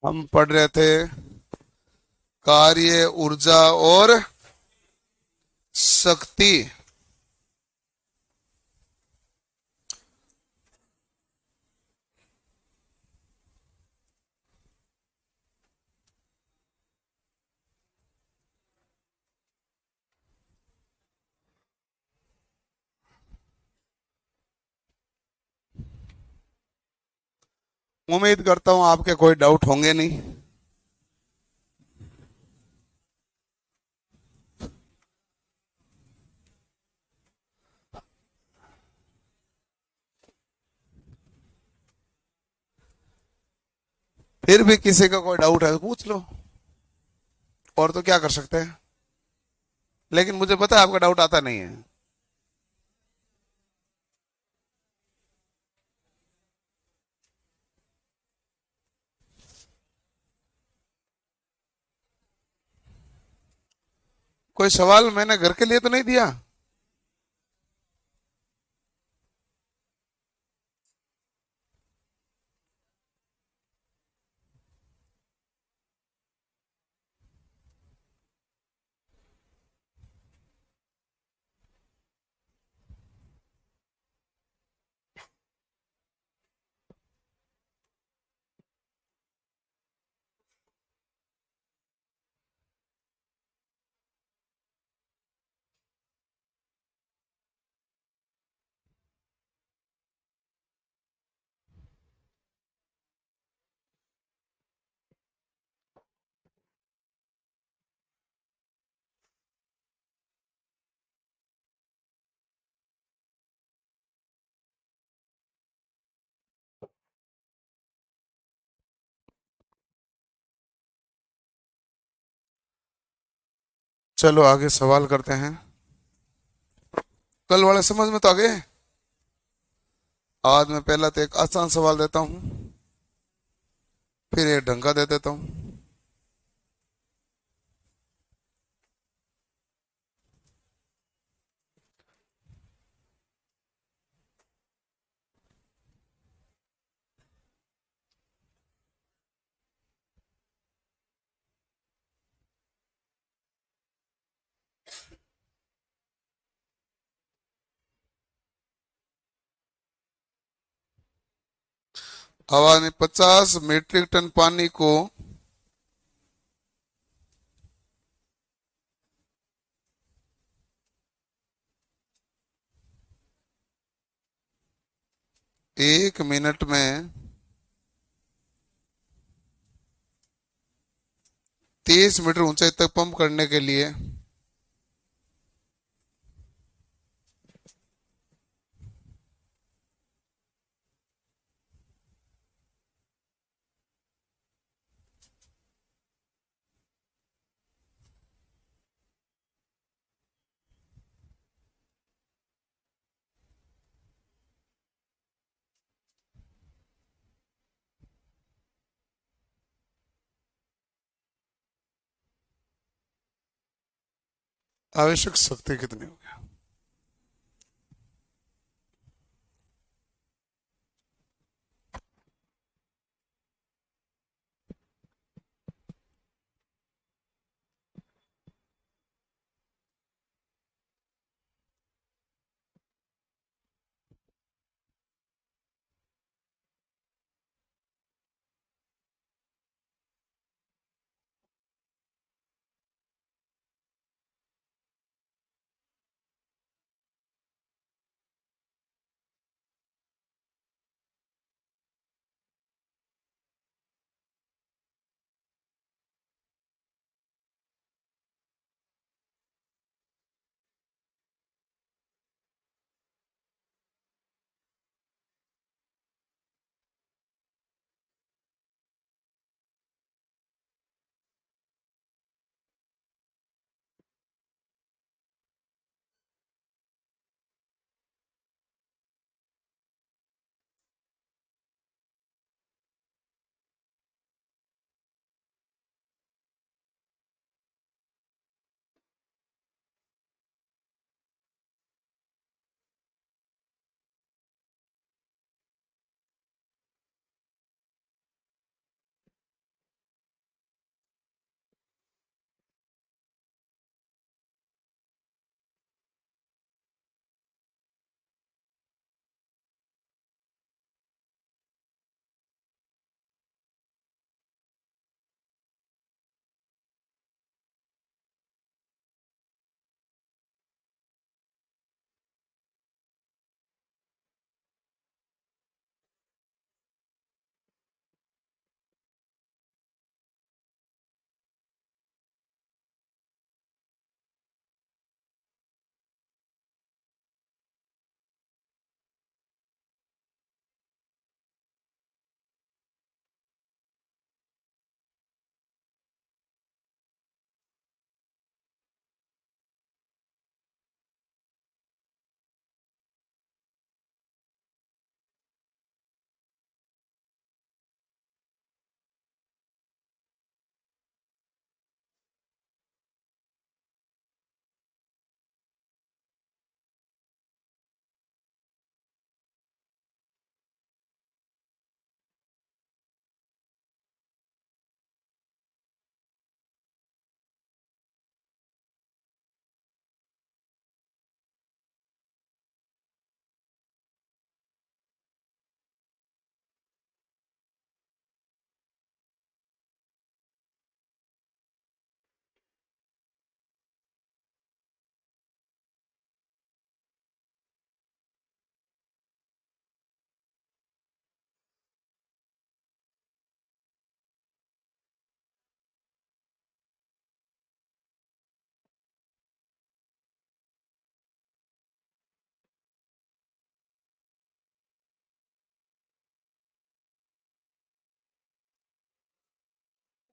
हम पढ़ रहे थे कार्य, ऊर्जा और शक्ति। उम्मीद करता हूं आपके कोई डाउट होंगे नहीं। फिर भी किसी का कोई डाउट है तो पूछ लो। और तो क्या कर सकते हैं। लेकिन मुझे पता है आपका डाउट आता नहीं है। कोई सवाल मैंने घर के लिए तो नहीं दिया। चलो आगे सवाल करते हैं। कल वाले समझ में तो आ गए। आज मैं पहला तो एक आसान सवाल देता हूँ, फिर एक ढंग का दे देता हूँ। हवा ने 50 मीट्रिक टन पानी को 1 मिनट में 30 मीटर ऊंचाई तक पंप करने के लिए आवश्यक शक्ति कितनी होगी।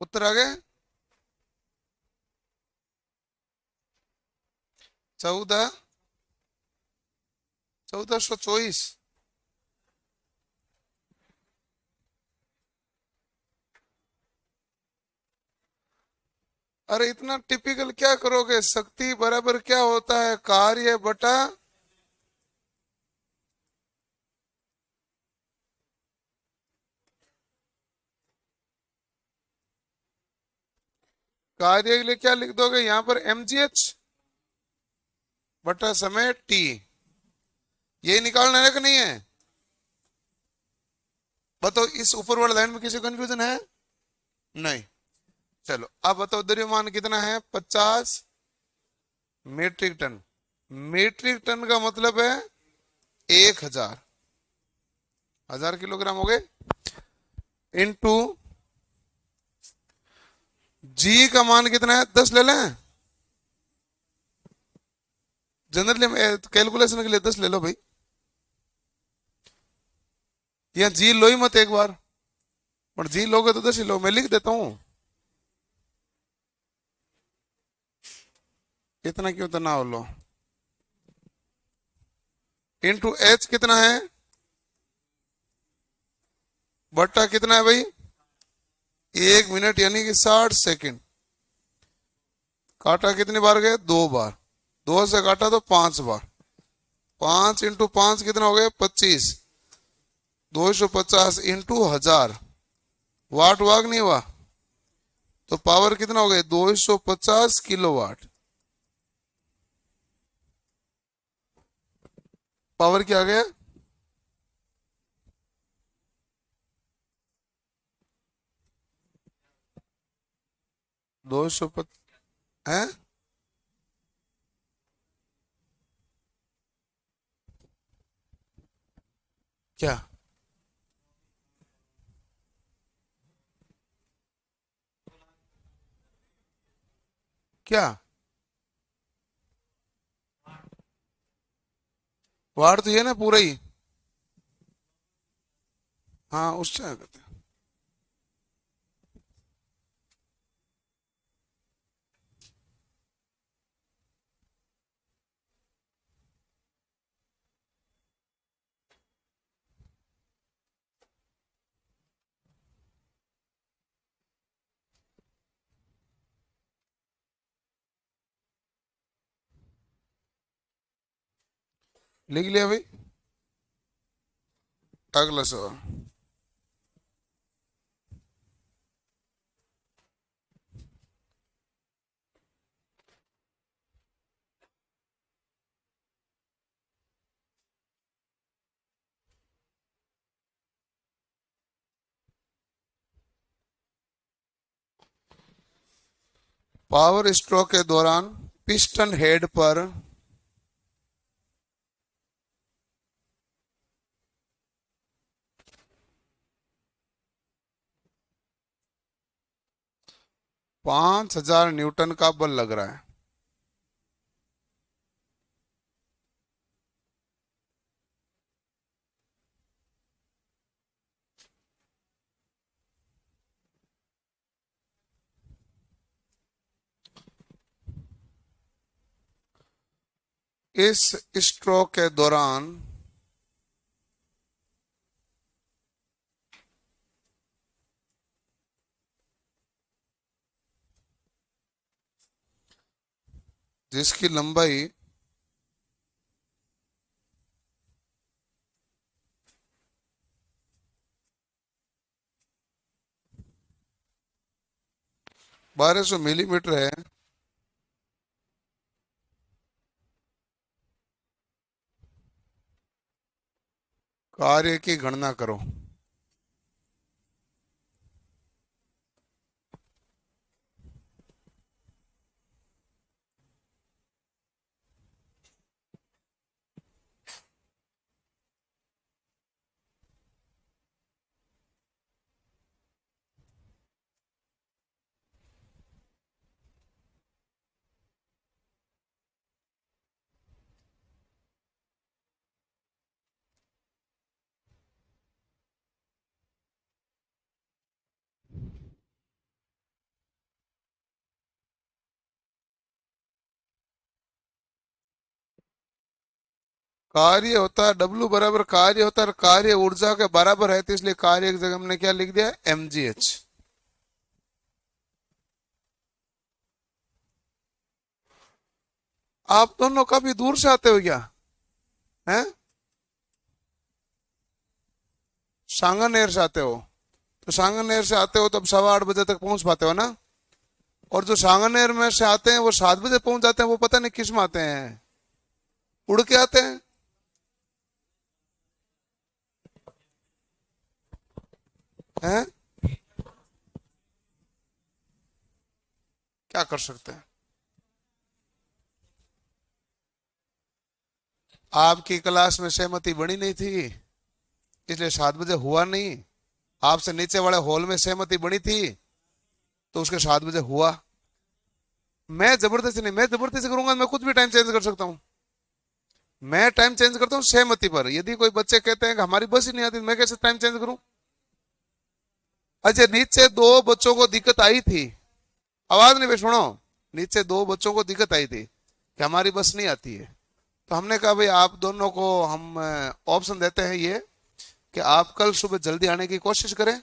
उत्तर आ गए। 1424। अरे इतना टिपिकल क्या करोगे, शक्ति बराबर क्या होता है, कार्य बटा। कार्य के लिए क्या लिख दोगे यहां पर, mgh बटा समय t। ये निकालना है कि नहीं है? बताओ, इस ऊपर वाले लाइन में किसी कंफ्यूजन है? नहीं। चलो अब बताओ, द्रव्यमान कितना है, 50 मीट्रिक टन। मीट्रिक टन का मतलब है 1000। 1000 किलोग्राम हो गए। इनटू जी का मान कितना है, 10 ले लें। जनरली कैलकुलेशन के लिए 10 ले लो भाई। यहाँ जी लो ही मत एक बार, पर जी लोगे तो 10 ही लो, मैं लिख देता हूं। इतना क्यों तनाव लो। इनटू एच कितना है, बट्टा कितना है भाई, 1 मिनट यानी कि 60 सेकंड। काटा कितनी बार गए, 2 बार। 2 से काटा तो 5 बार। 5 × 5 कितना हो गया, 25। 250 इंटू 1000। वाट वाग नहीं हुआ, तो पावर कितना हो गया, 250 किलोवाट। पावर क्या आ गया, 250 है। क्या क्या वाट तो ये ना पूरा ही। हाँ उससे क्या कहते हैं। लिख लिया भाई। अगला सवाल। पावर स्ट्रोक के दौरान पिस्टन हेड पर 5000 न्यूटन का बल लग रहा है। इस स्ट्रोक के दौरान जिसकी लंबाई 1200 मिलीमीटर है, कार्य की गणना करो। कार्य होता है डब्ल्यू बराबर कार्य होता है, कार्य ऊर्जा के बराबर है, तो इसलिए कार्य की जगह हमने क्या लिख दिया, mgh। आप दोनों काफी दूर से आते हो क्या? हैं? सांगानेर से आते हो? तो सांगानेर से आते हो तब 8:15 तक पहुंच पाते हो ना। और जो सांगानेर में से आते हैं वो 7 बजे पहुंच जाते हैं, वो पता नहीं किस में आते हैं, उड़ के आते हैं। हैं? क्या कर सकते हैं? आपकी क्लास में सहमति बनी नहीं थी, इसलिए 7 बजे हुआ नहीं। आपसे नीचे वाले हॉल में सहमति बनी थी, तो उसके 7 बजे हुआ। मैं जबरदस्ती नहीं, मैं जबरदस्ती करूंगा मैं कुछ भी टाइम चेंज कर सकता हूँ। मैं टाइम चेंज करता हूँ सहमति पर। यदि कोई बच्चे कहते हैं कि हमारी बस ही नहीं आती, मैं कैसे टाइम चेंज करूं? अच्छा, नीचे 2 बच्चों को दिक्कत आई थी, आवाज नहीं, सुनो। नीचे 2 बच्चों को दिक्कत आई थी कि हमारी बस नहीं आती है, तो हमने कहा भाई आप दोनों को हम ऑप्शन देते हैं ये कि आप कल सुबह जल्दी आने की कोशिश करें,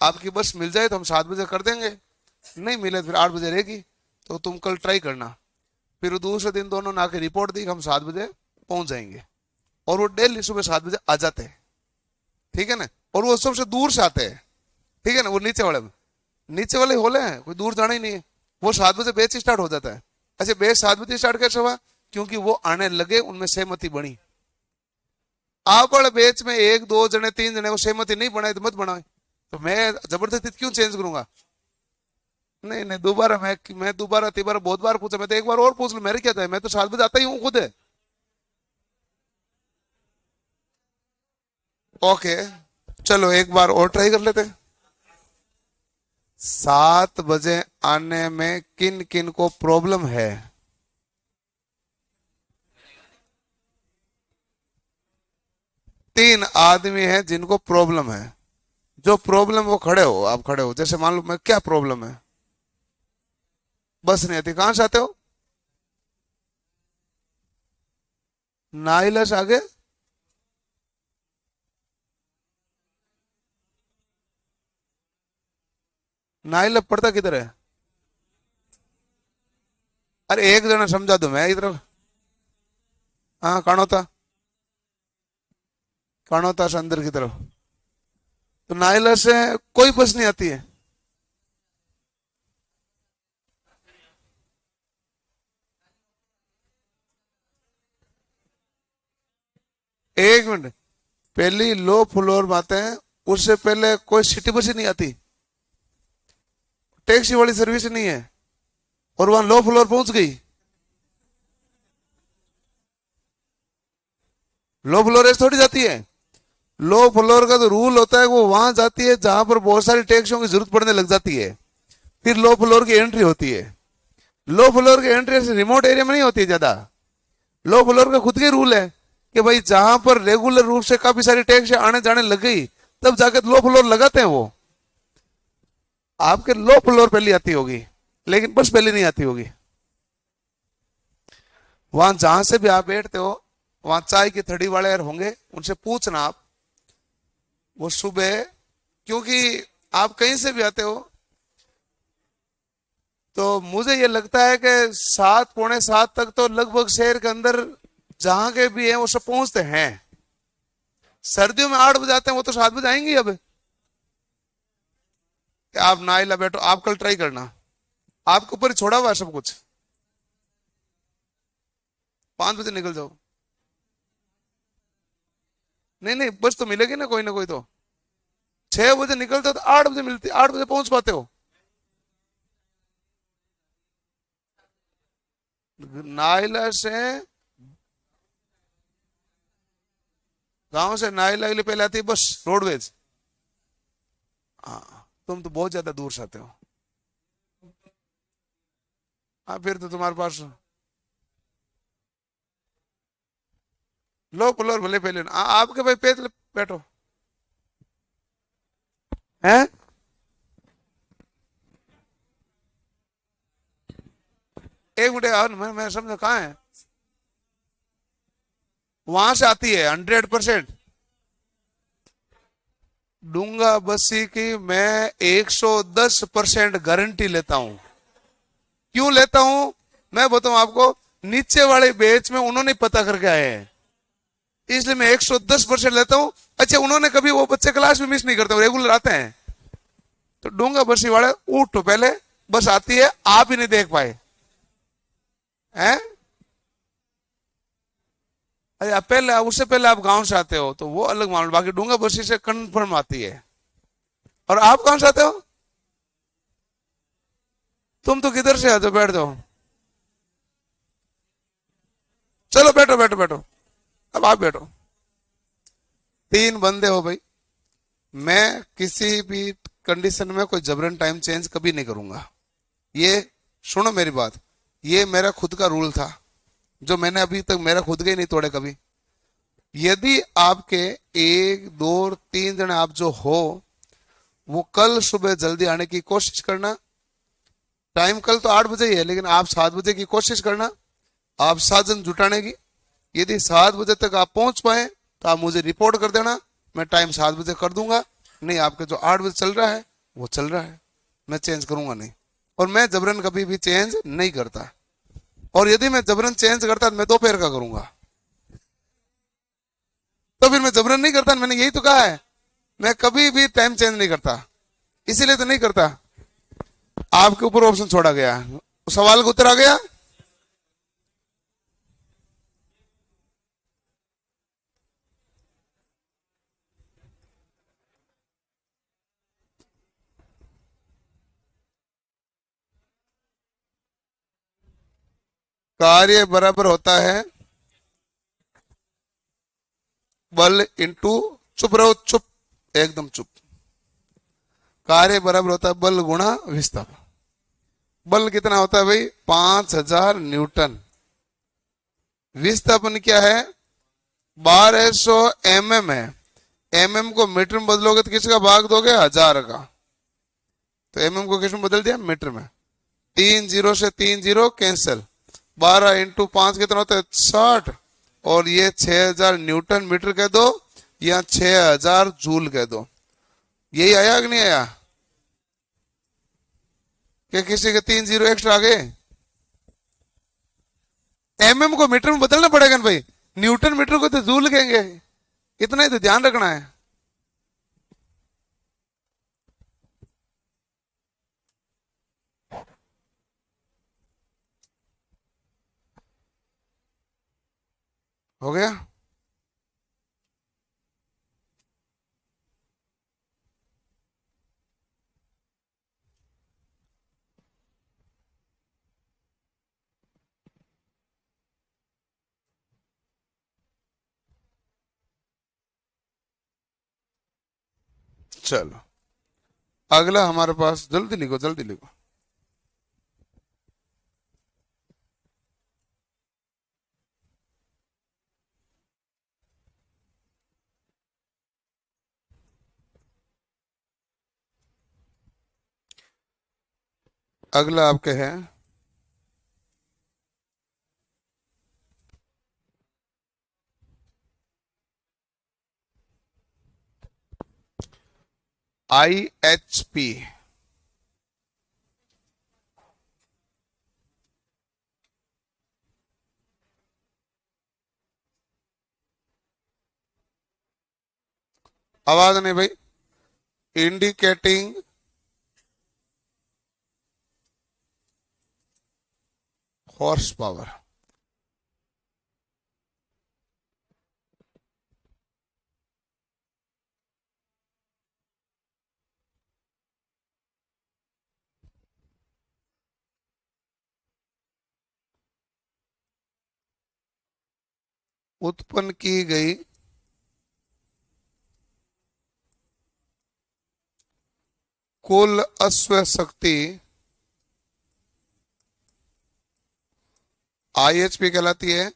आपकी बस मिल जाए तो हम 7 बजे कर देंगे, नहीं मिले तो फिर 8 बजे रहेगी, तो तुम कल ट्राई करना। फिर दूसरे दिन दोनों ने आके रिपोर्ट दी कि हम 7 बजे पहुंच जाएंगे, और वो डेली सुबह 7 बजे आ जाते हैं, ठीक है ना। और वो सबसे दूर से आते हैं, ठीक है ना, वो नीचे वाले होले हैं, कोई दूर जाना ही नहीं है। वो 7 बजे बैच स्टार्ट हो जाता है। अच्छा, बैच 7 बजे स्टार्ट कैसे हुआ? क्योंकि वो आने लगे, उनमें सहमति बनी। आप वाले बैच में 1 2 जने 3 जने वो सहमति नहीं बनाए तो मत बनाए, तो मैं जबरदस्ती क्यों चेंज करूंगा? नहीं नहीं, दोबारा मैं दोबारा तीबारा बहुत बार पूछा, मैं तो एक बार और पूछ लू, मेरे क्या था, मैं तो 7 बजे आता ही हूँ खुद है। ओके, चलो एक बार और ट्राई कर लेते हैं। 7 बजे आने में किन किन को प्रॉब्लम है? 3 आदमी हैं जिनको प्रॉब्लम है। जो प्रॉब्लम, वो खड़े हो, आप खड़े हो, जैसे मान लो मैं, क्या प्रॉब्लम है? बस नहीं आती, कहां से आते हो? नाइला से आगे? नाइला पड़ता किधर है? अरे एक जना समझा दो, मैं इधर। हाँ, कानोता। कानोता से अंदर की तरफ। तो नाइला से कोई बस नहीं आती है। एक मिनट, पहली लो फ्लोर बातें हैं, उससे पहले कोई सिटी बस ही नहीं आती, टैक्सी वाली सर्विस नहीं है, और वहां लो फ्लोर पहुंच गई। लो फ्लोर ऐसे थोड़ी जाती है। लो फ्लोर का तो रूल होता है वो वहां जाती है जहां पर बहुत सारी टैक्सियों की जरूरत पड़ने लग जाती है, फिर लो फ्लोर की एंट्री होती है। लो फ्लोर की एंट्री से रिमोट एरिया में नहीं होती है ज्यादा। लो फ्लोर का खुद के रूल है कि भाई जहां पर रेगुलर रूप से काफी सारी टैक्सी आने जाने लग गई, तब जाके लो फ्लोर लगाते हैं वो। आपके लो फ्लोर पहले आती होगी, लेकिन बस पहले नहीं आती होगी। वहां जहां से भी आप बैठते हो, वहां चाय की थड़ी वाले यार होंगे, उनसे पूछना आप, वो सुबह, क्योंकि आप कहीं से भी आते हो, तो मुझे ये लगता है कि 7 पौने 7 तक तो लगभग शहर के अंदर जहां के भी हैं वो सब पहुंचते हैं। सर्दियों में 8 बजे आते हैं, वो तो 7 बजे आएंगे अब। कि आप नाइला बैठो, आप कल ट्राई करना, आपके ऊपर ही छोड़ा हुआ है सब कुछ। 5 बजे निकल जाओ। नहीं नहीं, बस तो मिलेगी ना कोई तो। 6 बजे निकलते हो तो 8 बजे मिलती, 8 बजे पहुंच पाते हो। नाइला से, गांव से नाइला के लिए पहले आती है बस रोडवेज। हाँ, तुम तो बहुत ज्यादा दूर से आते हो। हाँ, फिर तो तुम्हारे पास लो कूलर भले पहले आपके भाई पेट बैठो। हैं? एक मिनट यार, मैं समझा कहाँ है। वहां से आती है 100%। डूंगा बस्सी की मैं 110% गारंटी लेता हूं। क्यों लेता हूं मैं बताऊं आपको, नीचे वाले बैच में उन्होंने पता करके आए हैं, इसलिए मैं 110% लेता हूं। अच्छा, उन्होंने कभी वो बच्चे क्लास में मिस नहीं करते, रेगुलर आते हैं। तो डूंगा बस्सी वाले उठो पहले, बस आती है, आप ही नहीं देख पाए हैं। अरे पहले, उससे पहले आप गांव से आते हो तो वो अलग मामला, बाकी डूंगा बस्सी से कन्फर्म आती है। और आप कहां से आते हो? तुम तो किधर से आते हो? बैठ जाओ, चलो बैठो बैठो बैठो, अब आप बैठो। तीन बंदे हो भाई, मैं किसी भी कंडीशन में कोई जबरन टाइम चेंज कभी नहीं करूंगा। ये सुनो मेरी बात, ये मेरा खुद का रूल था जो मैंने अभी तक मेरा खुद के ही नहीं तोड़े कभी। यदि आपके एक दो तीन जने आप जो हो, वो कल सुबह जल्दी आने की कोशिश करना। टाइम कल तो 8 बजे ही है, लेकिन आप 7 बजे की कोशिश करना, आप 7 जन जुटाने की। यदि 7 बजे तक आप पहुंच पाए तो आप मुझे रिपोर्ट कर देना, मैं टाइम 7 बजे कर दूंगा। नहीं, आपके जो 8 बजे चल रहा है वो चल रहा है, मैं चेंज करूंगा नहीं। और मैं जबरन कभी भी चेंज नहीं करता, और यदि मैं जबरन चेंज करता तो मैं दोपहर का करूंगा। तो फिर मैं जबरन नहीं करता, मैंने यही तो कहा है, मैं कभी भी टाइम चेंज नहीं करता, इसीलिए तो नहीं करता। आपके ऊपर ऑप्शन छोड़ा गया, सवाल का उत्तर आ गया। कार्य बराबर होता है बल इंटू, चुप रहो, चुप, एकदम चुप। कार्य बराबर होता है बल गुणा विस्थापन। बल कितना होता है भाई? 5000 न्यूटन। विस्थापन क्या है? 1200 mm है। mm को मीटर में बदलोगे तो किसका भाग दोगे? 1000 का। तो mm को किस में बदल दिया? मीटर में। 3 0 से 3 0 कैंसिल, 12 × 5 कितना होता है? 60। और ये 6000 न्यूटन मीटर कह दो या 6000 जूल कह दो। यही आया कि नहीं आया? क्या किसी के 3 0 एक्स्ट्रा आ गए? mm को मीटर में बदलना पड़ेगा ना भाई, न्यूटन मीटर को तो जूल कहेंगे, इतना ही तो ध्यान रखना है। हो गया? चलो अगला हमारे पास, जल्दी लिखो जल्दी लिखो। अगला आपके है IHP। आवाज नहीं भाई। Indicating horse power. उत्पन्न की गई कुल अश्व शक्ति IHP कहलाती है।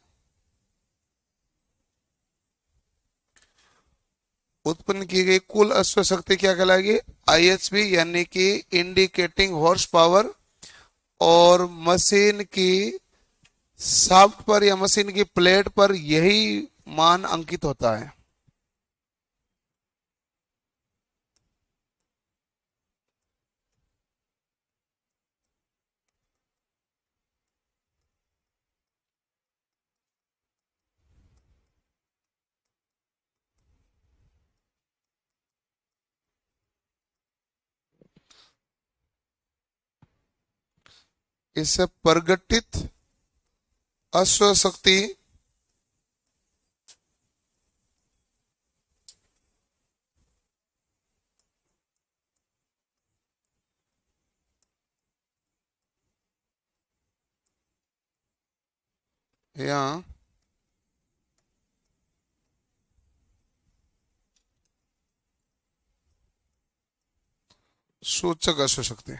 उत्पन्न की गई कुल अश्व शक्ति क्या कहलाएगी? IHP, यानी कि इंडिकेटिंग हॉर्स पावर। और मशीन की शाफ्ट पर या मशीन की प्लेट पर यही मान अंकित होता है। इससे प्रगटित अश्व शक्ति या सूचक अश्व शक्ति,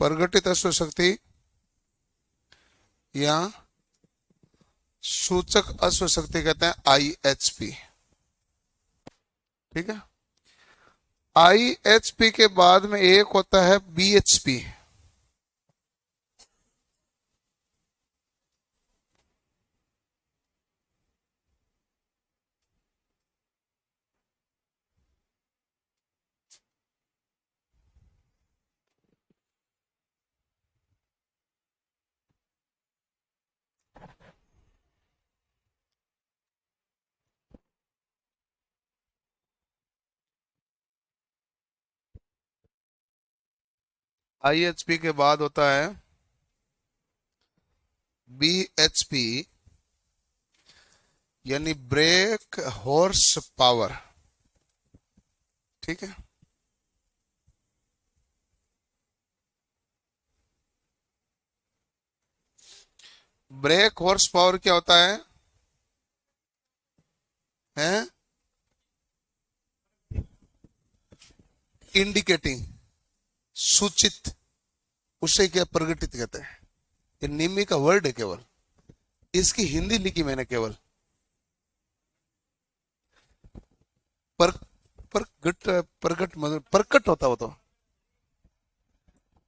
प्रगटित अश्व शक्ति या सूचक अश्व शक्ति कहते हैं IHP। ठीक है, IHP के बाद में एक होता है BHP। IHP के बाद होता है BHP यानी ब्रेक हॉर्स पावर। ठीक है, ब्रेक हॉर्स पावर क्या होता है? इंडिकेटिंग, सूचित, उसे क्या प्रगटित कहते हैं। ये निम्मी का वर्ड है केवल, इसकी हिंदी लिखी मैंने केवल। प्रगट प्रगट मतलब प्रकट होता हो तो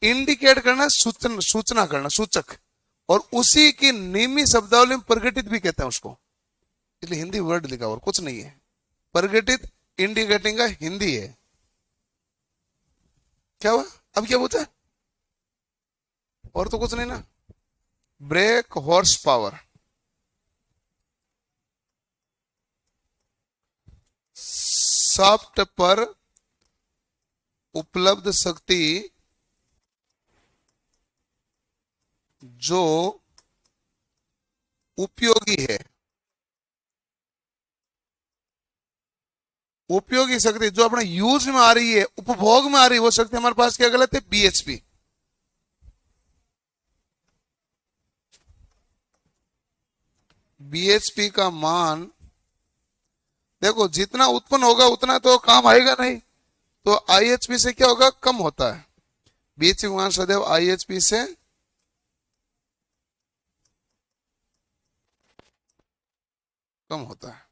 इंडिकेट करना, सूचना करना, सूचक, और उसी की निमी शब्दावली में प्रगटित भी कहते हैं उसको, इसलिए हिंदी वर्ड लिखा और कुछ नहीं है। प्रगटित इंडिकेटिंग का हिंदी है। क्या हुआ, अब क्या पूछा? और तो कुछ नहीं ना। ब्रेक हॉर्स पावर, शाफ्ट पर उपलब्ध शक्ति जो उपयोगी है, उपयोगी शक्ति जो अपने यूज में आ रही है, उपभोग में आ रही है, वो शक्ति हमारे पास क्या गलत है? BHP। BHP का मान देखो, जितना उत्पन्न होगा उतना तो काम आएगा नहीं, तो IHP से क्या होगा? कम होता है। BHP का मान सदैव IHP से कम होता है।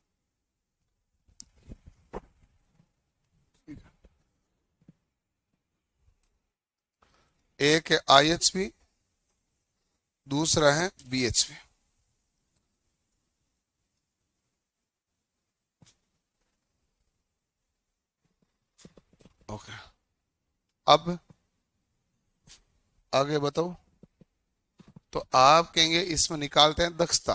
एक है IHP, दूसरा है BHP। ओके, अब आगे बताओ। तो आप कहेंगे इसमें निकालते हैं दक्षता।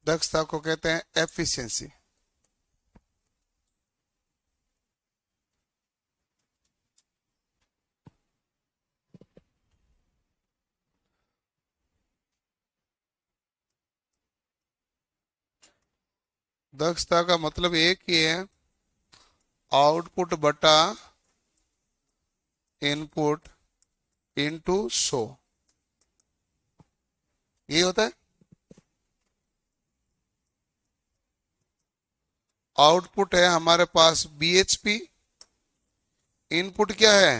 दक्षता को कहते हैं एफिशिएंसी। दक्षता का मतलब एक ही है, आउटपुट बटा इनपुट इनटू 100, ये होता है। आउटपुट है हमारे पास BHP, इनपुट क्या है?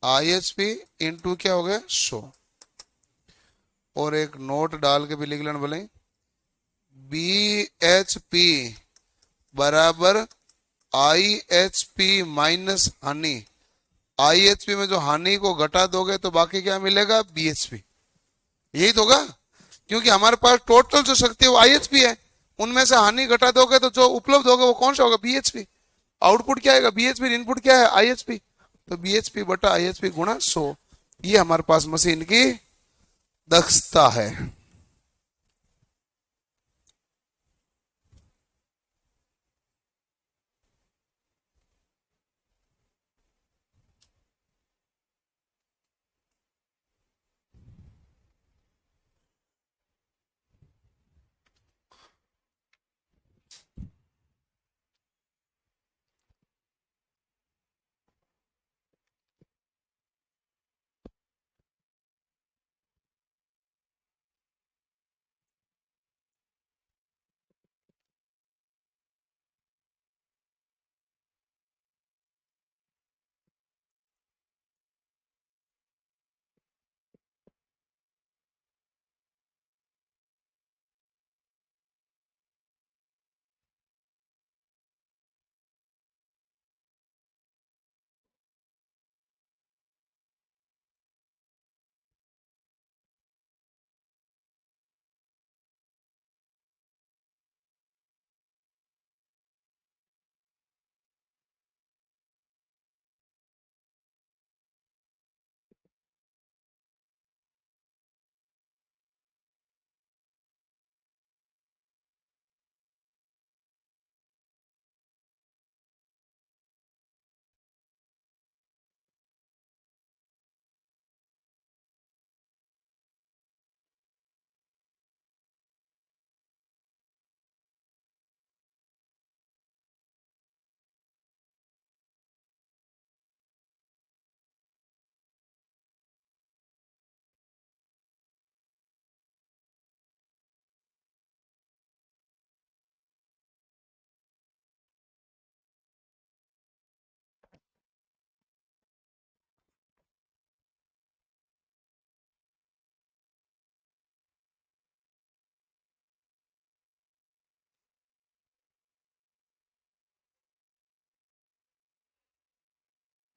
IHP, इनटू क्या हो गया? 100। और एक नोट डाल के भी लिख लेना बोले, BHP बराबर IHP माइनस हनी। आईएचपी में जो हानि को घटा दोगे तो बाकी क्या मिलेगा? बीएचपी। यही तो होगा, क्योंकि हमारे पास टोटल जो शक्ति है वो आईएचपी है, उनमें से हानि घटा दोगे तो जो उपलब्ध होगा वो कौन सा होगा? बीएचपी। आउटपुट क्या आएगा? बीएचपी। इनपुट क्या है? आईएचपी। तो बीएचपी बटा आईएचपी गुणा 100, ये हमारे पास मशीन की दक्षता है।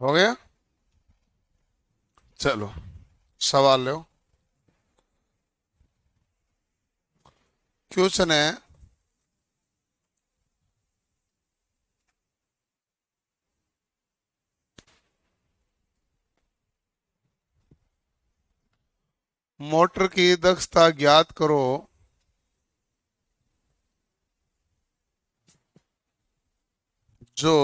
हो गया? चलो सवाल लो। क्वेश्चन है, मोटर की दक्षता ज्ञात करो जो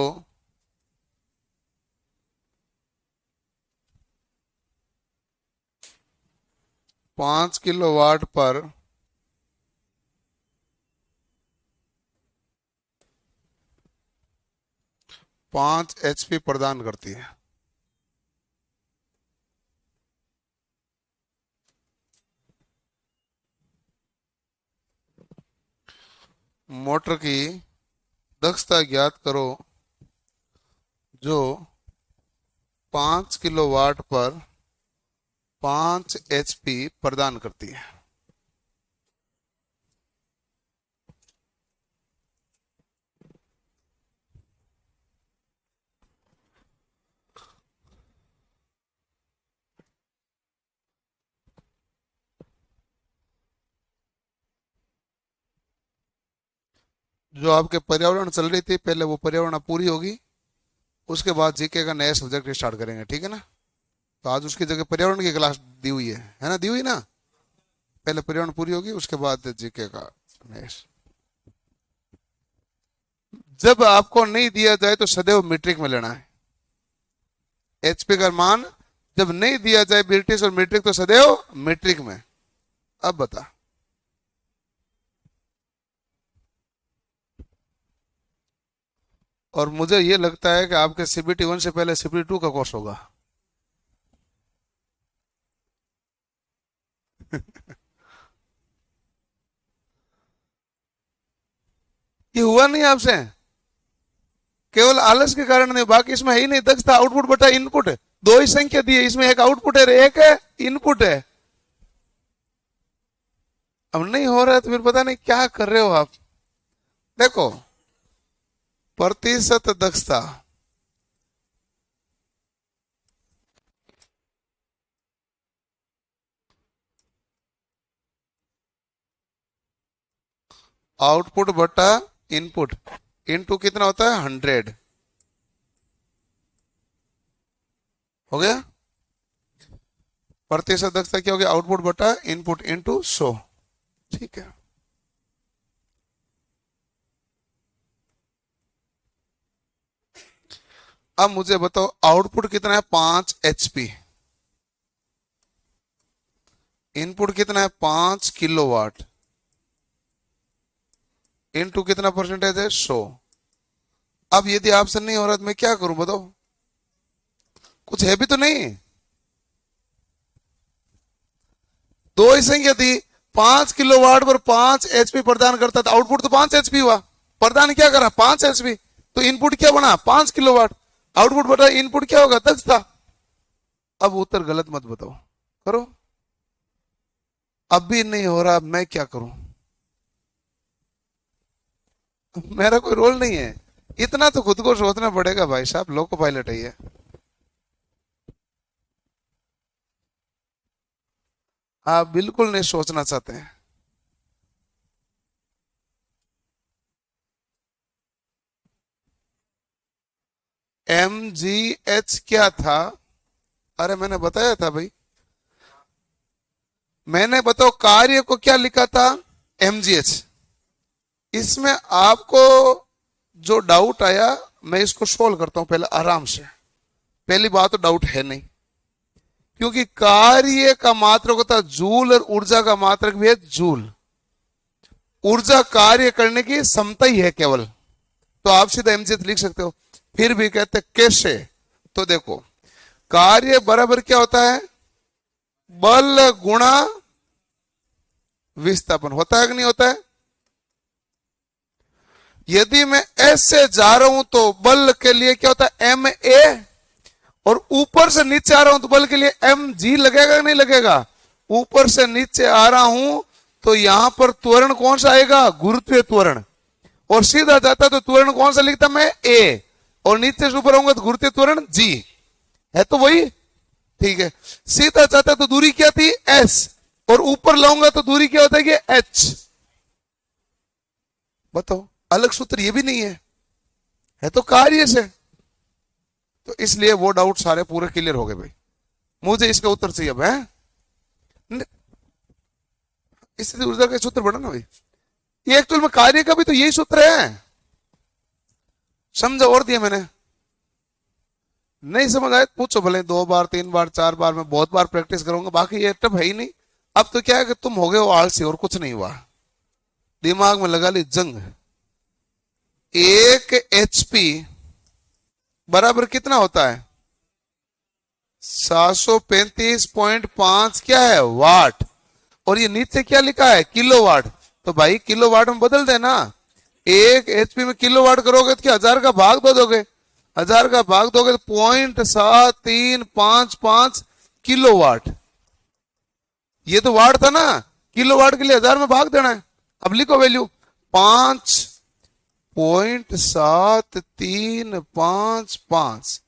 5 किलोवाट पर 5 HP प्रदान करती है। मोटर की दक्षता ज्ञात करो जो 5 किलोवाट पर 5 HP प्रदान करती है। जो आपके पर्यावरण चल रही थी, पहले वो पर्यावरण पूरी होगी, उसके बाद जीके का नया सब्जेक्ट स्टार्ट करेंगे, ठीक है ना? तो आज उसकी जगह पर्यावरण की क्लास दी हुई है ना? दी हुई ना? पहले पर्यावरण पूरी होगी, उसके बाद जीके का नेक्स्ट। जब आपको नहीं दिया जाए तो सदैव मीट्रिक में लेना है। एचपी का मान जब नहीं दिया जाए ब्रिटिश और मीट्रिक, तो सदैव मीट्रिक में। अब बता, और मुझे ये लगता है कि आपके सीबीटी 1 से पहले सीबीटी 2 का कोर्स होगा। ये हुआ नहीं आपसे, केवल आलस के कारण नहीं, बाकी इसमें है ही नहीं। दक्षता आउटपुट बटा इनपुट, दो ही संख्या दी है, इसमें एक आउटपुट है एक है इनपुट है। अब नहीं हो रहा है तो फिर पता नहीं क्या कर रहे हो आप। देखो, प्रतिशत दक्षता आउटपुट बटा इनपुट इनटू कितना होता है 100 हो गया। प्रतिशत दक्षता क्या होगी आउटपुट बटा इनपुट इनटू 100। ठीक है। अब मुझे बताओ आउटपुट कितना है 5 HP, इनपुट कितना है 5 किलोवाट, इनटू कितना परसेंटेज है 100। अब यदि ऑप्शन नहीं हो रहा तो मैं क्या करूं बताओ, कुछ है भी तो नहीं। दो ही संख्या थी, 5 किलोवाट पर 5 HP प्रदान करता था, आउटपुट तो 5 HP हुआ, प्रदान क्या करा 5 HP, तो इनपुट क्या बना 5 किलोवाट, आउटपुट बटा इनपुट क्या होगा दक्षता। अब उत्तर गलत मत बताओ, करो। अब भी नहीं हो रहा, अब मैं क्या करूं, मेरा कोई रोल नहीं है, इतना तो खुद को सोचना पड़ेगा भाई साहब, लोको पायलट है ये। आप बिल्कुल नहीं सोचना चाहते हैं। MGH क्या था, अरे मैंने बताया था भाई, मैंने बताओ कार्य को क्या लिखा था MGH। इसमें आपको जो डाउट आया मैं इसको सोल्व करता हूं पहले आराम से। पहली बात तो डाउट है नहीं, क्योंकि कार्य का मात्रक होता है जूल और ऊर्जा का मात्रक भी है जूल। ऊर्जा कार्य करने की क्षमता ही है केवल, तो आप सीधा MGH लिख सकते हो। फिर भी कहते कैसे, तो देखो कार्य बराबर क्या होता है बल गुणा विस्थापन, होता है कि नहीं होता है। यदि मैं S से जा रहा हूं तो बल के लिए क्या होता है MA, और ऊपर से नीचे आ रहा हूं तो बल के लिए MG लगेगा कि नहीं लगेगा। ऊपर से नीचे आ रहा हूं तो यहां पर त्वरण कौन सा आएगा गुरुत्वीय त्वरण, और सीधा जाता तो त्वरण कौन सा लिखता मैं A, और नीचे से ऊपर आऊंगा तो गुरुत्वीय त्वरण G है, तो वही ठीक है। सीधा जाता तो दूरी क्या थी S, और ऊपर लाऊंगा तो दूरी क्या होता है H। बताओ अलग सूत्र ये भी नहीं है तो कार्य से, तो इसलिए वो डाउट सारे पूरे क्लियर हो गए भाई। मुझे इसका उत्तर चाहिए अब है, इससे ऊर्जा का सूत्र बना ना भाई, ये एक्चुअल में कार्य का भी तो यही सूत्र है, समझा और दिया मैंने। नहीं समझ आए पूछो भले 2 बार 3 बार 4 बार, मैं बहुत बार प्रैक्टिस करूंगा, बाकी ये टप है ही नहीं। अब तो क्या है कि तुम हो गए हो आलसी और कुछ नहीं हुआ, दिमाग में लगा ली जंग। 1 HP बराबर कितना होता है 735.5 क्या है वाट, और ये नीचे क्या लिखा है किलोवाट, तो भाई किलोवाट में बदल देना। 1 HP में किलोवाट करोगे तो क्या 1000 का भाग दो दोगे, 1000 का भाग दोगे तो 0.7355 किलोवाट, ये तो वाट था ना, किलोवाट के लिए 1000 में भाग देना है। अब लिखो वैल्यू 5.7355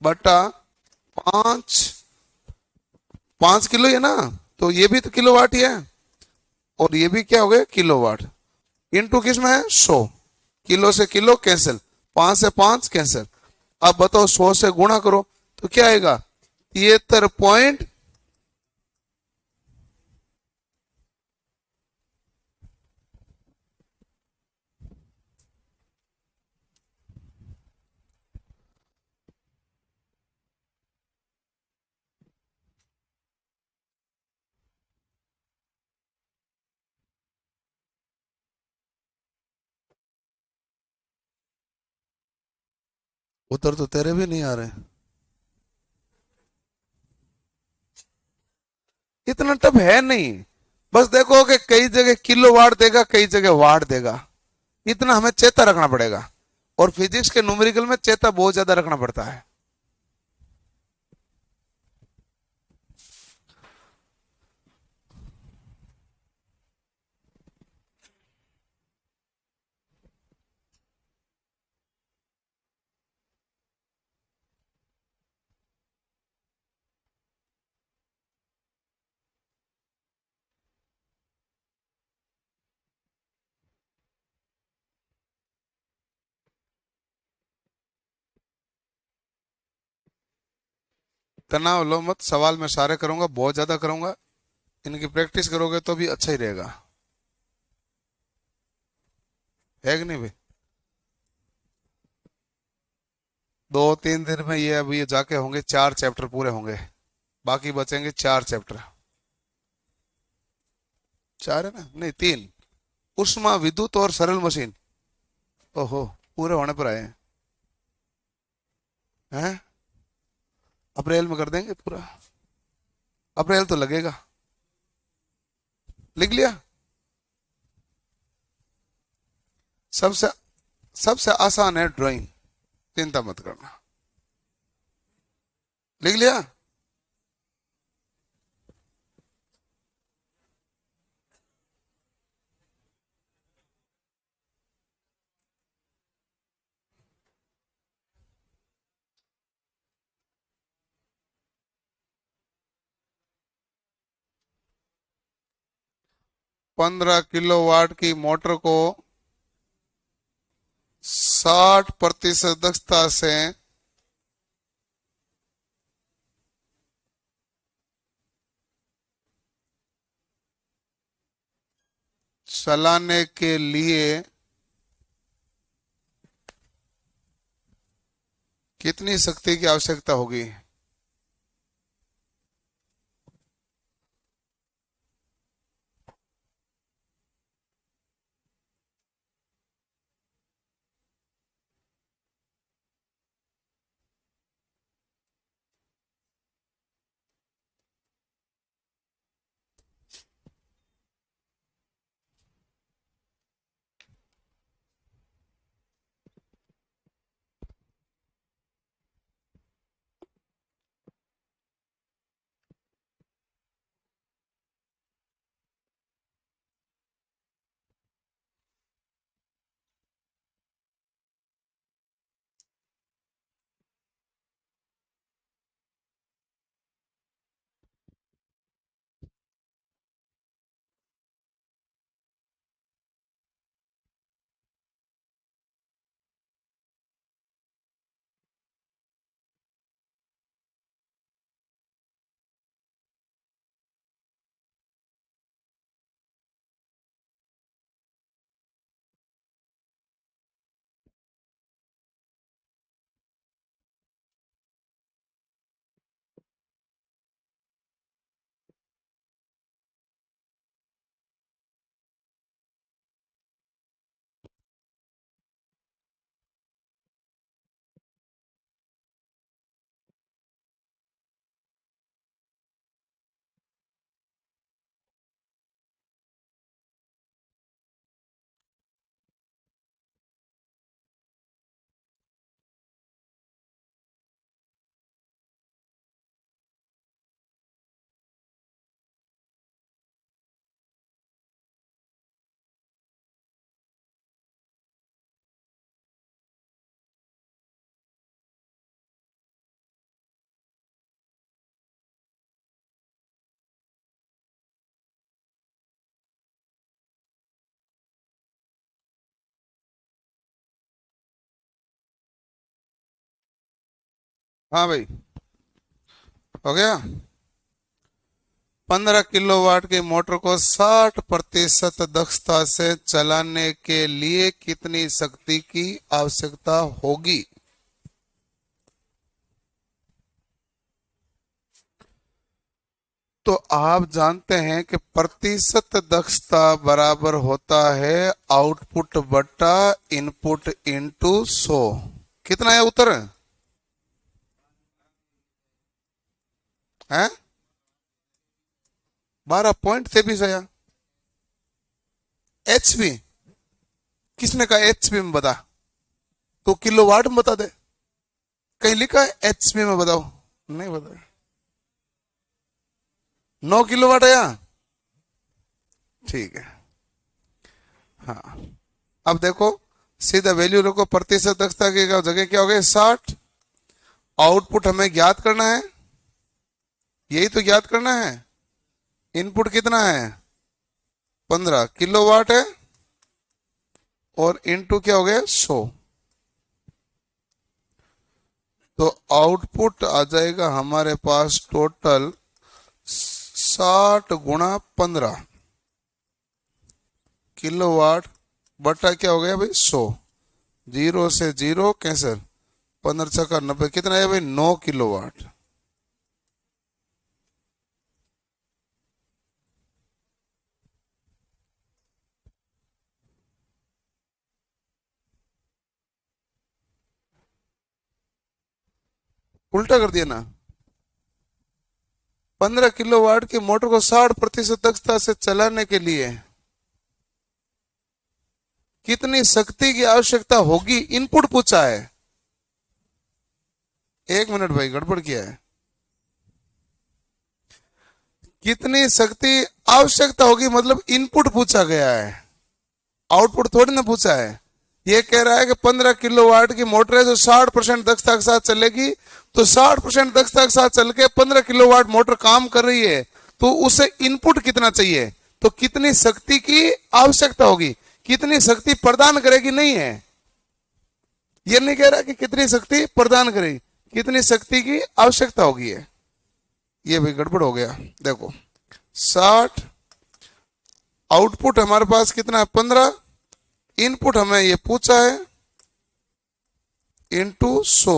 बटा 5, 5 किलो है ना, तो ये भी तो किलोवाट ही है, और ये भी क्या हो गया किलोवाट, इनटू किस में है 100, किलो से किलो कैंसिल, 5 से 5 कैंसिल। अब बताओ 100 से गुणा करो तो क्या आएगा 73 उत्तर तो तेरे भी नहीं आ रहे, इतना टफ है नहीं। बस देखो कि कई जगह किलो वाट देगा कई जगह वाट देगा, इतना हमें चेता रखना पड़ेगा, और फिजिक्स के न्यूमेरिकल में चेता बहुत ज्यादा रखना पड़ता है। तनाव लो मत, सवाल मैं सारे करूंगा, बहुत ज्यादा करूंगा। इनकी प्रैक्टिस करोगे तो भी अच्छा ही रहेगा, है कि नहीं भाई? 2-3 दिन में ये अब ये जाके होंगे 4 चैप्टर पूरे होंगे, बाकी बचेंगे 4 चैप्टर। 4 है ना, नहीं 3। उष्मा, विद्युत और सरल मशीन। ओहो, पूरे होने पर आए हैं। अप्रैल में कर देंगे पूरा, अप्रैल तो लगेगा। लिख लिया? सबसे सबसे आसान है ड्राइंग, चिंता मत करना। लिख लिया? पंद्रह किलोवाट की मोटर को 60% दक्षता से चलाने के लिए कितनी शक्ति की आवश्यकता होगी? हाँ भाई, हो गया। 15 किलोवाट की मोटर को 60% दक्षता से चलाने के लिए कितनी शक्ति की आवश्यकता होगी? तो आप जानते हैं कि प्रतिशत दक्षता बराबर होता है आउटपुट बटा इनपुट इंटू 100। कितना है उत्तर? है 12.23 है। एचपी? किसने कहा एचपी में बता? तो किलोवाट में बता दे, कहीं लिखा है एचपी में बताओ? नहीं बता। 9 किलोवाट है यहाँ। ठीक है। हाँ, अब देखो, सीधा वैल्यू रखो, प्रतिशत दक्षता की जगह क्या हो गया 60। आउटपुट हमें ज्ञात करना है, यही तो ज्ञात करना है। इनपुट कितना है? 15 किलोवाट है, और इनटू क्या हो गया 100। तो आउटपुट आ जाएगा हमारे पास टोटल 60 × 15 किलोवाट बटा क्या हो गया भाई 100। 0 से 0 कैंसर, 15×6 = 90, कितना है भाई 9 किलोवाट। उल्टा कर दिया ना। 15 किलोवाट की मोटर को 60% दक्षता से चलाने के लिए कितनी शक्ति की आवश्यकता होगी, इनपुट पूछा है। 1 मिनट भाई, गड़बड़ किया है। कितनी शक्ति आवश्यकता होगी मतलब इनपुट पूछा गया है, आउटपुट थोड़ी ना पूछा है। ये कह रहा है कि 15 किलोवाट की मोटर है जो 60% दक्षता के साथ चलेगी, तो 60% दक्षता के साथ चल के 15 किलोवाट मोटर काम कर रही है, तो उसे इनपुट कितना चाहिए, तो कितनी शक्ति की आवश्यकता होगी, कितनी शक्ति प्रदान करेगी नहीं है। ये नहीं कह रहा कि कितनी शक्ति प्रदान करेगी, कितनी शक्ति की आवश्यकता होगी है। ये भी गड़बड़ हो गया। देखो 60, आउटपुट हमारे पास कितना है 15, इनपुट हमें ये पूछा है इंटू 100,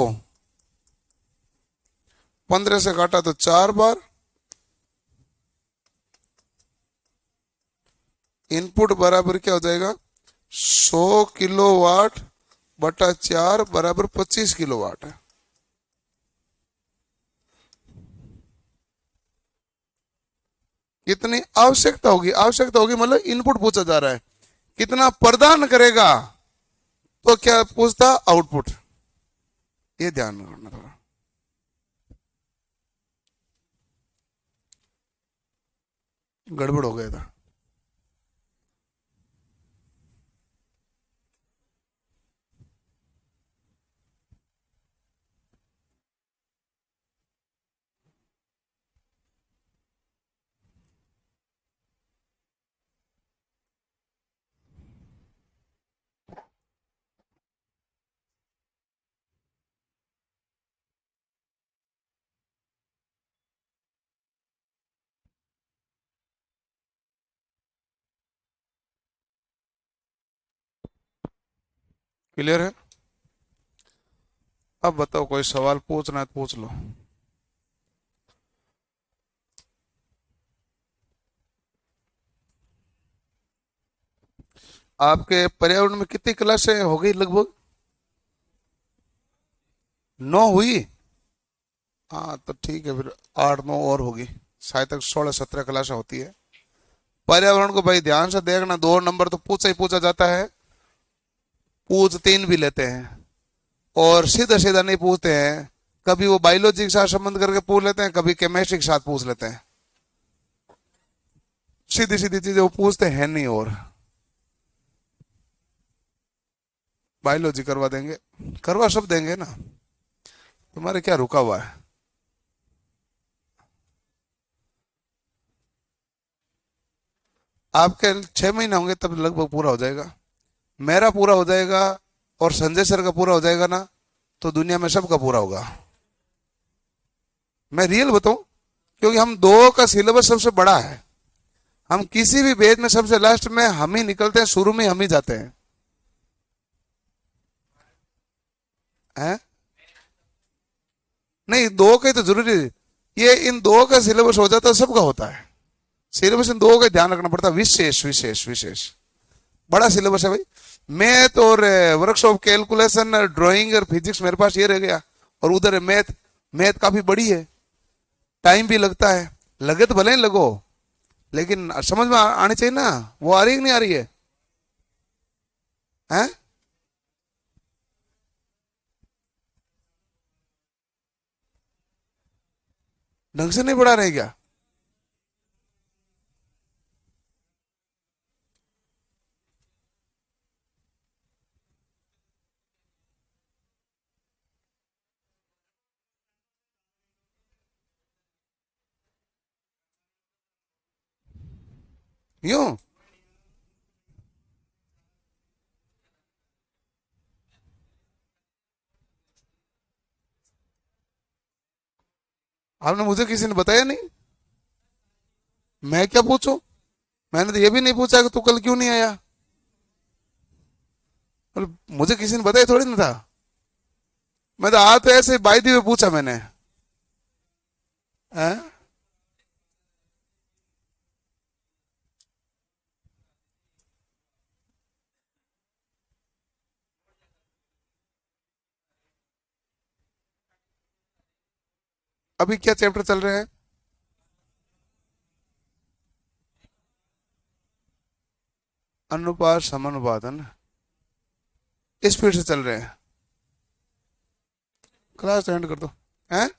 15 से काटा तो 4 बार, इनपुट बराबर क्या हो जाएगा 100 किलोवाट बटा 4 बराबर 25 किलोवाट है। कितनी आवश्यकता होगी, आवश्यकता होगी मतलब इनपुट पूछा जा रहा है, कितना प्रदान करेगा तो क्या पूछता आउटपुट। ये ध्यान रखना थोड़ा, गड़बड़ हो गया था। क्लियर है। अब बताओ कोई सवाल पूछना है तो पूछ लो। आपके पर्यावरण में कितनी क्लासें हो गई लगभग, 9 हुई। हाँ तो ठीक है, फिर 8-9 और होगी, शायद तक 16-17 क्लासें होती है। पर्यावरण को भाई ध्यान से देखना, 2 नंबर तो पूछा ही पूछा जाता है, पूछ 3 भी लेते हैं, और सीधा सीधा नहीं पूछते हैं। कभी वो बायोलॉजी के साथ संबंध करके पूछ लेते हैं, कभी केमिस्ट्री के साथ पूछ लेते हैं। सीधी सीधी चीजें वो पूछते हैं नहीं। और बायोलॉजी करवा देंगे, करवा सब देंगे ना, तुम्हारे क्या रुका हुआ है। आपके 6 महीने होंगे तब लगभग पूरा हो जाएगा, मेरा पूरा हो जाएगा और संजय सर का पूरा हो जाएगा ना, तो दुनिया में सबका पूरा होगा। मैं रियल बताऊं, क्योंकि हम 2 का सिलेबस सबसे बड़ा है। हम किसी भी बेच में सबसे लास्ट में हम ही निकलते हैं, शुरू में हम ही जाते हैं, हैं? नहीं 2 का ही तो जरूरी है। ये इन 2 का सिलेबस हो जाता है, सबका होता है। सिलेबस इन 2 का ध्यान रखना पड़ता है, विशेष विशेष विशेष बड़ा सिलेबस है भाई। मैथ और वर्कशॉप कैलकुलेशन, ड्राइंग और फिजिक्स मेरे पास ये रह गया, और उधर है मैथ। मैथ काफी बड़ी है, टाइम भी लगता है, लगे तो भले ही लगो, लेकिन समझ में आनी चाहिए ना, वो आ रही है कि नहीं आ रही है, हैं? ढंग से नहीं पढ़ा रहे क्या? यूं? आपने मुझे किसी ने बताया नहीं। मैं क्या पूछूं? मैंने तो ये भी नहीं पूछा कि तू कल क्यों नहीं आया। मतलब मुझे किसी ने बताया थोड़ी ना था। मैं तो आज तो ऐसे बाई दी हुए पूछा मैंने। हैं? अभी क्या चैप्टर चल रहे हैं? अनुपात समानुपातन। स्पीड से चल रहे हैं। क्लास एंड कर दो। हैं?